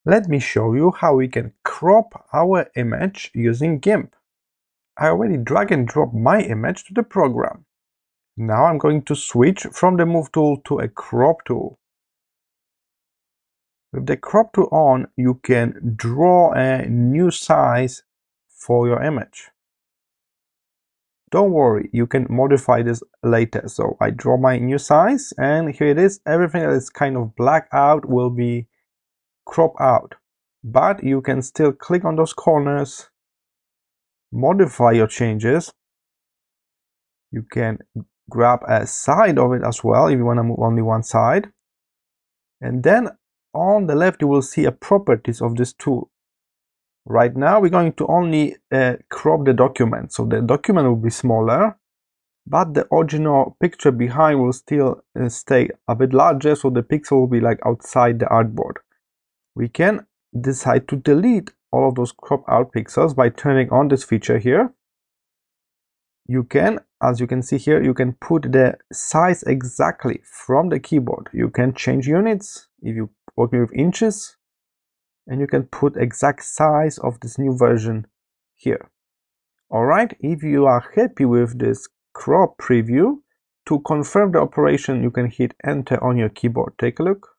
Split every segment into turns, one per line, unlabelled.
Let me show you how we can crop our image using Gimp. I already drag and drop my image to the program. Now I'm going to switch from the Move tool to a Crop tool. With the Crop tool on, you can draw a new size for your image. Don't worry, you can modify this later. So I draw my new size and here it is. Everything that is kind of black out will be cropped out. But you can still click on those corners, modify your changes. You can grab a side of it as well if you want to move only one side. And then on the left you will see a properties of this tool. Right now we're going to only crop the document, so the document will be smaller, but the original picture behind will still stay a bit larger, so the pixel will be like outside the artboard. We can decide to delete all of those crop out pixels by turning on this feature here. You can, as you can see here, you can put the size exactly from the keyboard. You can change units if you're working with inches, and you can put exact size of this new version here. Alright, if you are happy with this crop preview, to confirm the operation you can hit enter on your keyboard. Take a look.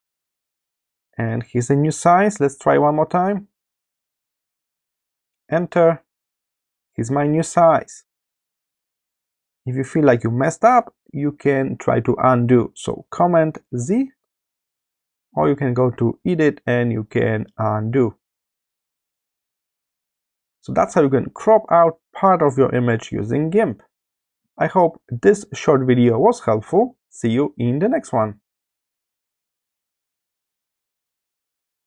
And here's a new size. Let's try one more time. Enter. Here's my new size. If you feel like you messed up, you can try to undo. So Command Z, or you can go to Edit and you can undo. So that's how you can crop out part of your image using Gimp. I hope this short video was helpful. See you in the next one.